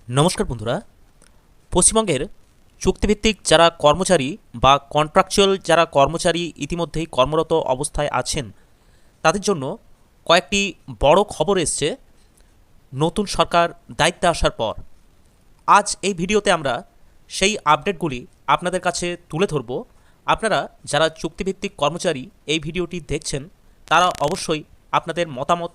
নমস্কার বন্ধুরা। পশ্চিমবঙ্গের চুক্তিভিত্তিক যারা কর্মচারী বা কন্ট্রাকচুয়াল যারা কর্মচারী ইতিমধ্যেই কর্মরত অবস্থায় আছেন, তাদের জন্য কয়েকটি বড় খবর এসছে নতুন সরকার দায়িত্বে আসার পর। আজ এই ভিডিওতে আমরা সেই আপডেটগুলি আপনাদের কাছে তুলে ধরব। আপনারা যারা চুক্তিভিত্তিক কর্মচারী এই ভিডিওটি দেখছেন, তারা অবশ্যই আপনাদের মতামত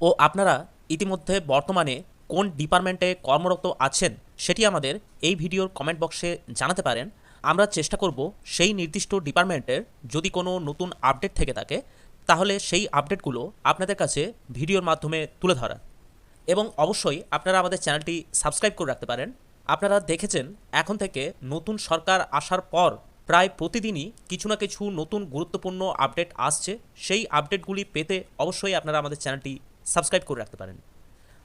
ও আপনারা ইতিমধ্যে বর্তমানে কোন ডিপার্টমেন্টে কর্মরত আছেন সেটি আমাদের এই ভিডিওর কমেন্ট বক্সে জানাতে পারেন। আমরা চেষ্টা করব সেই নির্দিষ্ট ডিপার্টমেন্টের যদি কোনো নতুন আপডেট থেকে থাকে, তাহলে সেই আপডেটগুলো আপনাদের কাছে ভিডিওর মাধ্যমে তুলে ধরা। এবং অবশ্যই আপনারা আমাদের চ্যানেলটি সাবস্ক্রাইব করে রাখতে পারেন। আপনারা দেখেছেন এখন থেকে নতুন সরকার আসার পর প্রায় প্রতিদিনই কিছু না কিছু নতুন গুরুত্বপূর্ণ আপডেট আসছে। সেই আপডেটগুলি পেতে অবশ্যই আপনারা আমাদের চ্যানেলটি সাবস্ক্রাইব করে রাখতে পারেন।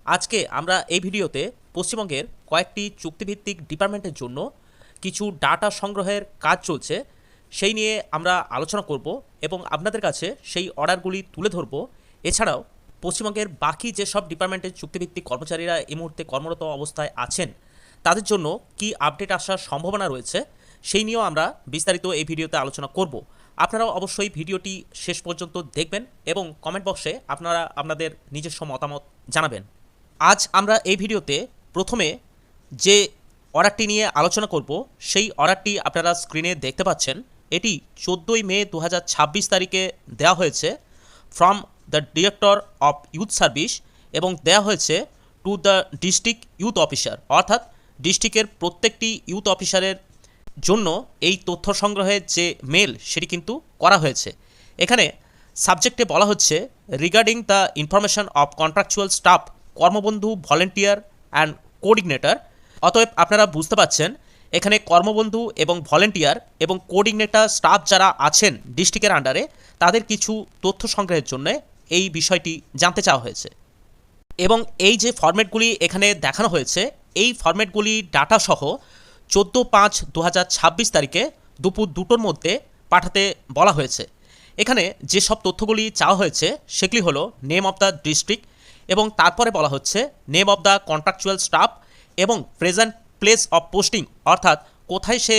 আজকে আমরা এই ভিডিওতে পশ্চিমবঙ্গের কয়েকটি চুক্তিভিত্তিক ডিপার্টমেন্টের জন্য কিছু ডাটা সংগ্রহের কাজ চলছে, সেই নিয়ে আমরা আলোচনা করব এবং আপনাদের কাছে সেই অর্ডারগুলি তুলে ধরব। এছাড়াও পশ্চিমবঙ্গের বাকি যেসব ডিপার্টমেন্টের চুক্তিভিত্তিক কর্মচারীরা এই মুহূর্তে কর্মরত অবস্থায় আছেন, তাদের জন্য কি আপডেট আসার সম্ভাবনা রয়েছে সেই নিয়েও আমরা বিস্তারিত এই ভিডিওতে আলোচনা করব। আপনারাও অবশ্যই ভিডিওটি শেষ পর্যন্ত দেখবেন এবং কমেন্ট বক্সে আপনারা আপনাদের নিজস্ব মতামত জানাবেন। আজ আমরা এই ভিডিওতে প্রথমে যে অর্ডারটি নিয়ে আলোচনা করব সেই অর্ডারটি আপনারা স্ক্রিনে দেখতে পাচ্ছেন। এটি 14ই মে 2026 তারিখে দেওয়া হয়েছে from the director of youth service এবং দেওয়া হয়েছে to the district youth officer, অর্থাৎ ডিস্ট্রিক্টের প্রত্যেকটি ইউথ অফিসারের জন্য এই তথ্য সংগ্রহের যে মেল সেটি কিন্তু করা হয়েছে। এখানে সাবজেক্টে বলা হচ্ছে regarding the information of contractual staff Karmabandhu volunteer and coordinator. অতএব আপনারা বুঝতে পাচ্ছেন এখানে কর্মবন্ধু এবং ভলেন্টিয়ার এবং কোঅর্ডিনেটর স্টাফ যারা আছেন ডিস্ট্রিক্টের আন্ডারে, তাদের কিছু তথ্য সংগ্রহের জন্য এই বিষয়টি জানতে চাওয়া হয়েছে। এবং এই যে ফরম্যাটগুলি এখানে দেখানো হয়েছে, এই ফরম্যাটগুলি ডাটা সহ 14/5/2026 তারিখে দুপুর 2টোর মধ্যে পাঠাতে বলা হয়েছে। এখানে যেসব তথ্যগুলি চাওয়া হয়েছে সেগুলি হলো নেম অফ দ্য ডিস্ট্রিক্ট এবং তারপরে বলা হচ্ছে name of the contractual staff এবং প্রেজেন্ট প্লেস অফ পোস্টিং, অর্থাৎ কোথায় সে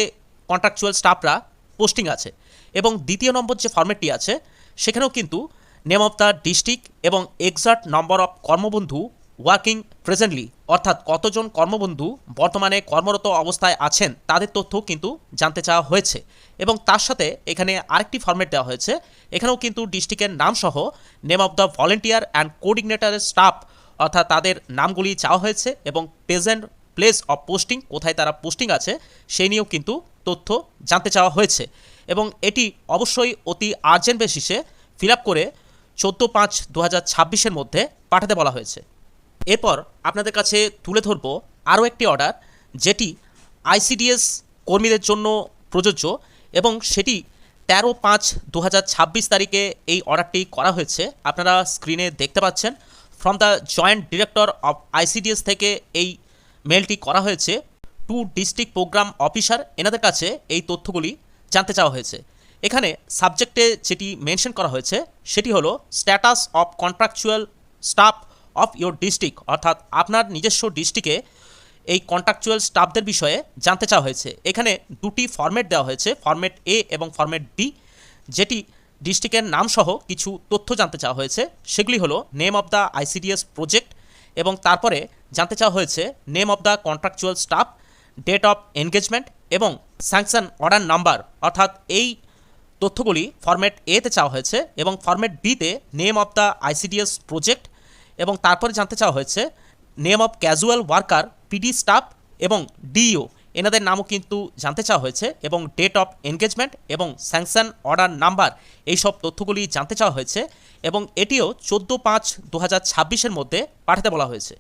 কন্ট্রাকচুয়াল স্টাফরা পোস্টিং আছে। এবং দ্বিতীয় নম্বর যে ফরম্যাটটি আছে সেখানেও কিন্তু নেম অফ দ্য ডিস্ট্রিক্ট এবং exact number of Karmabandhu working presently, অর্থাৎ কতজন কর্মবন্ধু বর্তমানে কর্মরত অবস্থায় আছেন তাদের তথ্য কিন্তু জানতে চাওয়া হয়েছে। এবং তার সাথে এখানে আরেকটি ফরম্যাট দেওয়া হয়েছে, এখানেও কিন্তু ডিস্ট্রিক্টের নাম সহ name of the volunteer and কোঅর্ডিনেটরের স্টাফ, অর্থাৎ তাদের নামগুলি চাওয়া হয়েছে এবং প্রেজেন্ট প্লেস অফ পোস্টিং, কোথায় তারা পোস্টিং আছে সেই নিয়েও কিন্তু তথ্য জানতে চাওয়া হয়েছে। এবং এটি অবশ্যই অতি আর্জেন্ট বেসিসে ফিল আপ করে 14/5/2026 মধ্যে পাঠাতে বলা হয়েছে। এরপর আপনাদের কাছে তুলে ধরব আরও একটি অর্ডার, যেটি আইসিডিএস কর্মীদের জন্য প্রযোজ্য এবং সেটি 13/5/2026 তারিখে এই অর্ডারটি করা হয়েছে। আপনারা স্ক্রিনে দেখতে পাচ্ছেন from the joint director of ICDS থেকে এই মেলটি করা হয়েছে টু ডিস্ট্রিক্ট প্রোগ্রাম অফিসার, এনাদের কাছে এই তথ্যগুলি জানতে চাওয়া হয়েছে। এখানে সাবজেক্টে যেটি মেনশন করা হয়েছে সেটি হলো status of contractual staff of your district, অর্থাৎ আপনার নিজস্ব ডিস্ট্রিক্টে এই কন্ট্রাকচুয়াল স্টাফদের বিষয়ে জানতে চাওয়া হয়েছে। এখানে দুটি ফরম্যাট দেওয়া হয়েছে, ফরম্যাট এ এবং ফরম্যাট বি, যেটি ডিস্ট্রিক্টের নাম সহ কিছু তথ্য জানতে চাওয়া হয়েছে। সেগুলি হলো name of the ICDS project এবং তারপরে জানতে চাওয়া হয়েছে name of the contractual staff, date of engagement এবং স্যাংশন অর্ডার নাম্বার, অর্থাৎ এই তথ্যগুলি ফরম্যাট এতে চাওয়া হয়েছে। এবং ফরম্যাট বিতে name of the ICDS project এবং তারপরে জানতে চাওয়া হয়েছে name of casual worker PD staff এবং ডিইও, এনাদের নামও কিন্তু জানতে চাওয়া হয়েছে এবং ডেট অফ এনগেজমেন্ট এবং স্যাংশন অর্ডার নাম্বার, এইসব তথ্যগুলি জানতে চাওয়া হয়েছে এবং এটিও 14/5/2026 মধ্যে পাঠাতে বলা হয়েছে।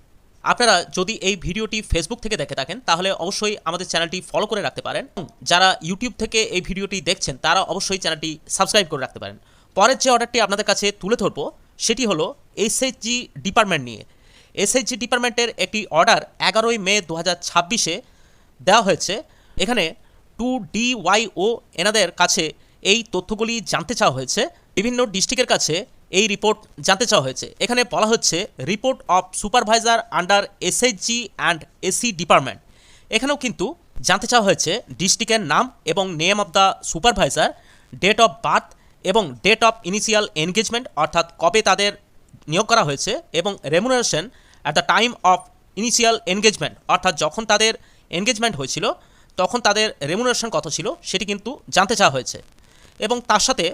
আপনারা যদি এই ভিডিওটি ফেসবুক থেকে দেখে থাকেন তাহলে অবশ্যই আমাদের চ্যানেলটি ফলো করে রাখতে পারেন। যারা ইউটিউব থেকে এই ভিডিওটি দেখছেন তারা অবশ্যই চ্যানেলটি সাবস্ক্রাইব করে রাখতে পারেন। পরের যে অর্ডারটি আপনাদের কাছে তুলে ধরব সেটি হলো এসএইচজি ডিপার্টমেন্ট নিয়ে। এসএইচজি ডিপার্টমেন্টের একটি অর্ডার 11ই মে 2026 দেওয়া হয়েছে। এখানে 2DYO এনাদের কাছে এই তথ্যগুলি জানতে চাওয়া হয়েছে। বিভিন্ন ডিস্ট্রিক্টের কাছে এই রিপোর্ট জানতে চাওয়া হয়েছে। এখানে বলা হচ্ছে report of supervisor under SHG and AC department. এখানেও কিন্তু জানতে চাওয়া হয়েছে ডিস্ট্রিক্টের নাম এবং name of the supervisor, date of birth এবং ডেট অফ ইনিশিয়াল এনগেজমেন্ট অর্থাৎ কবে তাদের নিয়োগ করা হয়েছে, এবং remuneration at the time of initial engagement অর্থাৎ যখন তাদের এনগেজমেন্ট হয়েছিল তখন তাদের রেমুনারেশন কত ছিল সেটি কিন্তু জানতে চাওয়া হয়েছে। এবং তার সাথে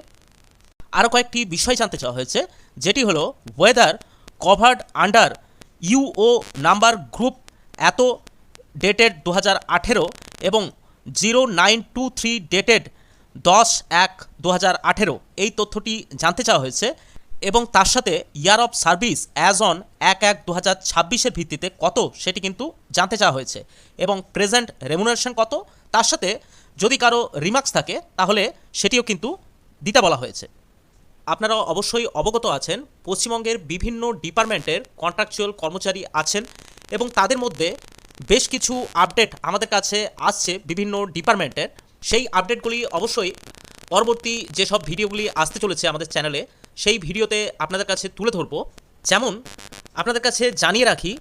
আরও কয়েকটি বিষয় জানতে চাওয়া হয়েছে, যেটি হলো whether covered under UO number group এত ডেটেড 2018 এবং 0923 ডেটেড 10/1/2018 এই তথ্যটি জানতে চাওয়া হয়েছে। এবং তার সাথে year of service as on 1/1/2026 ভিত্তিতে কত সেটি কিন্তু জানতে চাওয়া হয়েছে, এবং প্রেজেন্ট রেমুনারেশন কত, তার সাথে যদি কারো রিমার্কস থাকে তাহলে সেটিও কিন্তু দিতে বলা হয়েছে। আপনারা অবশ্যই অবগত আছেন পশ্চিমবঙ্গের বিভিন্ন ডিপার্টমেন্টের কন্ট্রাকচুয়াল কর্মচারী আছেন, এবং তাদের মধ্যে বেশ কিছু আপডেট আমাদের কাছে আসছে বিভিন্ন ডিপার্টমেন্টের। সেই আপডেটগুলি অবশ্যই পরবর্তী যেসব ভিডিওগুলি আসতে চলেছে আমাদের চ্যানেলে সেই ভিডিওতে আপনাদের কাছে তুলে ধরব। যেমন আপনাদের কাছে জানিয়ে রাখি,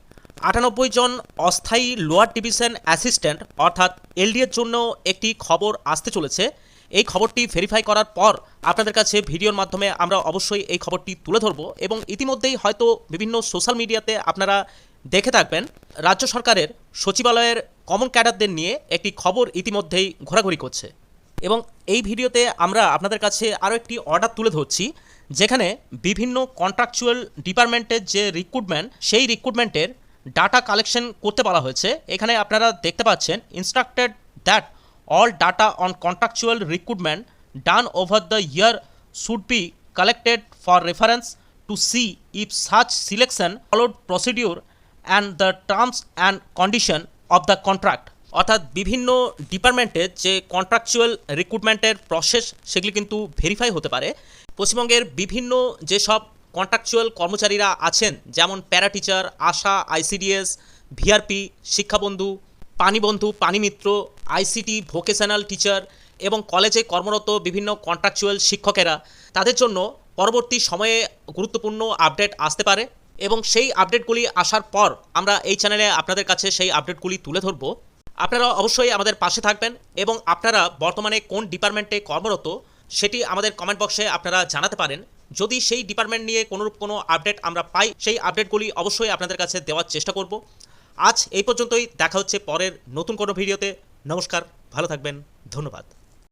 98 জন অস্থায়ী লোয়ার ডিভিশন অ্যাসিস্ট্যান্ট অর্থাৎ এলডিএর জন্য একটি খবর আসতে চলেছে। এই খবরটি ভেরিফাই করার পর আপনাদের কাছে ভিডিওর মাধ্যমে আমরা অবশ্যই এই খবরটি তুলে ধরব, এবং ইতিমধ্যেই হয়তো বিভিন্ন সোশ্যাল মিডিয়াতে আপনারা দেখে থাকবেন রাজ্য সরকারের সচিবালয়ের কমন ক্যাডারদের নিয়ে একটি খবর ইতিমধ্যেই ঘোরাঘুরি করছে। এবং এই ভিডিওতে আমরা আপনাদের কাছে আরও একটি অর্ডার তুলে ধরছি, যেখানে বিভিন্ন কন্ট্রাকচুয়াল ডিপার্টমেন্টের যে রিক্রুটমেন্ট সেই রিক্রুটমেন্টের ডাটা কালেকশন করতে বলা হয়েছে। এখানে আপনারা দেখতে পাচ্ছেন instructed that all data on contractual recruitment done over the year should be collected for reference to see if such selection followed procedure and the terms and condition of the contract। অর্থাৎ বিভিন্ন ডিপার্টমেন্টের যে contractual রিক্রুটমেন্টের process সেগুলি কিন্তু verify হতে পারে। পশ্চিমবঙ্গের বিভিন্ন যেসব কন্ট্রাকচুয়াল কর্মচারীরা আছেন, যেমন para teacher, ASHA, ICDS, VRP, Shikshabandhu, Panibandhu, Panimitra, ICT, vocational teacher এবং কলেজে কর্মরত বিভিন্ন কন্ট্রাকচুয়াল শিক্ষকেরা, তাদের জন্য পরবর্তী সময়ে গুরুত্বপূর্ণ আপডেট আসতে পারে, এবং সেই আপডেটগুলি আসার পর আমরা এই চ্যানেলে আপনাদের কাছে সেই আপডেটগুলি তুলে ধরব। আপনারা অবশ্যই আমাদের পাশে থাকবেন, এবং আপনারা বর্তমানে কোন ডিপার্টমেন্টে কর্মরত সেটি আমাদের কমেন্ট বক্সে আপনারা জানাতে পারেন। যদি সেই ডিপার্টমেন্ট নিয়ে কোনো আপডেট আমরা পাই সেই আপডেটগুলি অবশ্যই আপনাদের কাছে দেওয়ার চেষ্টা করব। আজ এই পর্যন্তই, দেখা হচ্ছে পরের নতুন কোনো ভিডিওতে। নমস্কার, ভালো থাকবেন, ধন্যবাদ।